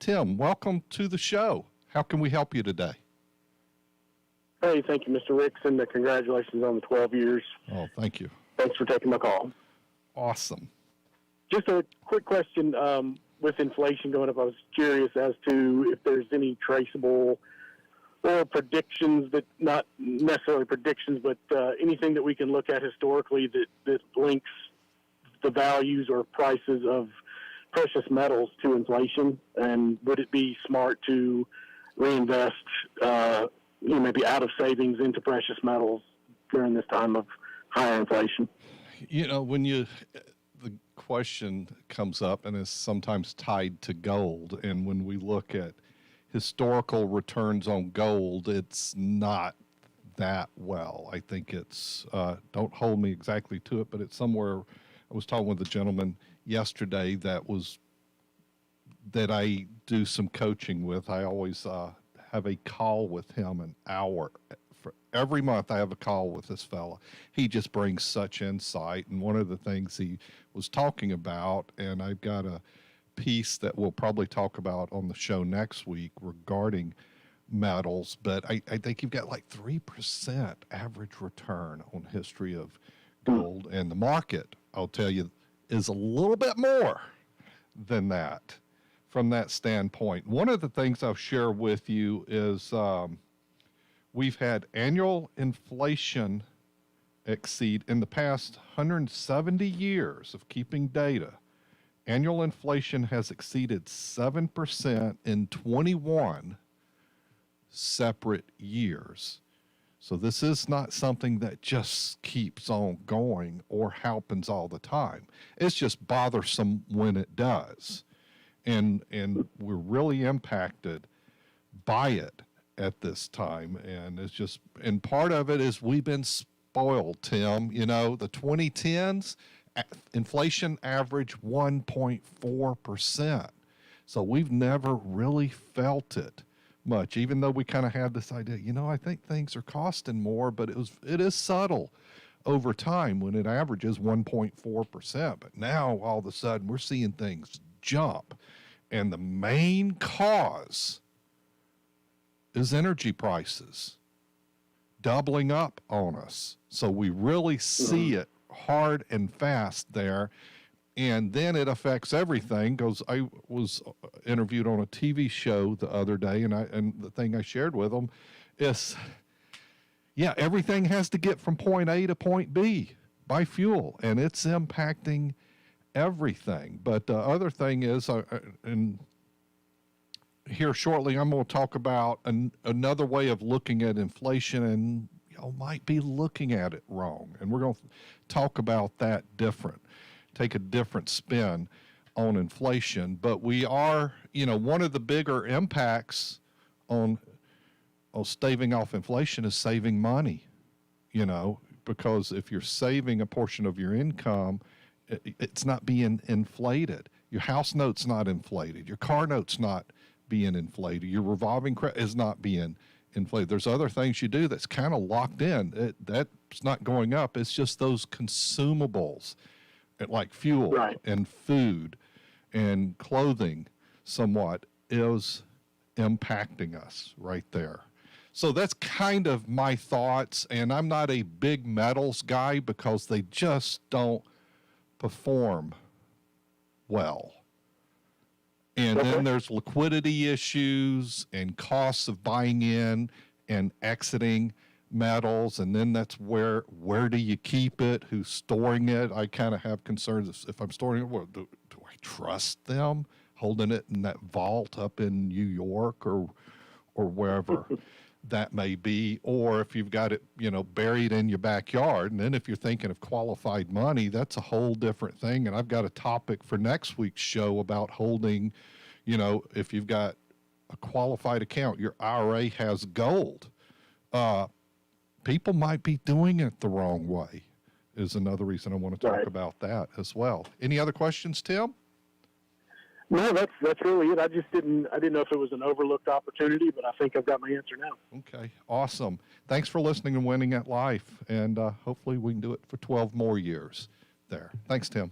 Tim, welcome to the show. How can we help you today? Hey, thank you, Mr. Ricks, and congratulations on the 12 years. Oh, thank you. Thanks for taking my call. Awesome. Just a quick question. With inflation going up, I was curious as to if there's any traceable or predictions, that not necessarily predictions, but anything that we can look at historically that links the values or prices of precious metals to inflation, and would it be smart to reinvest, maybe out of savings into precious metals during this time of higher inflation? When the question comes up and is sometimes tied to gold, and when we look at historical returns on gold, it's not that well. I think it's, don't hold me exactly to it, but it's somewhere. I was talking with a gentleman yesterday that I do some coaching with. I always have a call with him, an hour. For every month I have a call with this fella. He just brings such insight. And one of the things he was talking about, and I've got a piece that we'll probably talk about on the show next week regarding metals, but I think you've got like 3% average return on history of gold, and the market, I'll tell you, is a little bit more than that from that standpoint. One of the things I'll share with you is we've had annual inflation exceed, in the past 170 years of keeping data, annual inflation has exceeded 7% in 21 separate years. So this is not something that just keeps on going or happens all the time. It's just bothersome when it does. And we're really impacted by it at this time. And it's just, and part of it is we've been spoiled, Tim. The 2010s, inflation averaged 1.4%. So we've never really felt it much, even though we kind of had this idea, I think things are costing more, but it is subtle over time when it averages 1.4%. But now all of a sudden we're seeing things jump. And the main cause is energy prices doubling up on us. So we really see it hard and fast there. And then it affects everything, because I was interviewed on a TV show the other day, and the thing I shared with them is, everything has to get from point A to point B by fuel, and it's impacting everything. But the other thing is, and here shortly, I'm going to talk about another way of looking at inflation, and y'all might be looking at it wrong, and we're going to talk about that different. Take a different spin on inflation. But we are, one of the bigger impacts on staving off inflation is saving money, because if you're saving a portion of your income, it's not being inflated. Your house note's not inflated. Your car note's not being inflated. Your revolving credit is not being inflated. There's other things you do that's kind of locked in. That's not going up. It's just those consumables, like fuel and food and clothing somewhat, is impacting us right there. So that's kind of my thoughts, and I'm not a big metals guy because they just don't perform well. And then there's liquidity issues and costs of buying in and exiting metals, and then that's where do you keep it? Who's storing it? I kind of have concerns if I'm storing it. Well, do I trust them holding it in that vault up in New York or wherever that may be? Or if you've got it, buried in your backyard, and then if you're thinking of qualified money, that's a whole different thing. And I've got a topic for next week's show about holding, if you've got a qualified account, your IRA has gold. People might be doing it the wrong way is another reason I want to talk about that as well. Any other questions, Tim? No, that's really it. I didn't know if it was an overlooked opportunity, but I think I've got my answer now. Okay, awesome. Thanks for listening and winning at life, and hopefully we can do it for 12 more years there. Thanks, Tim.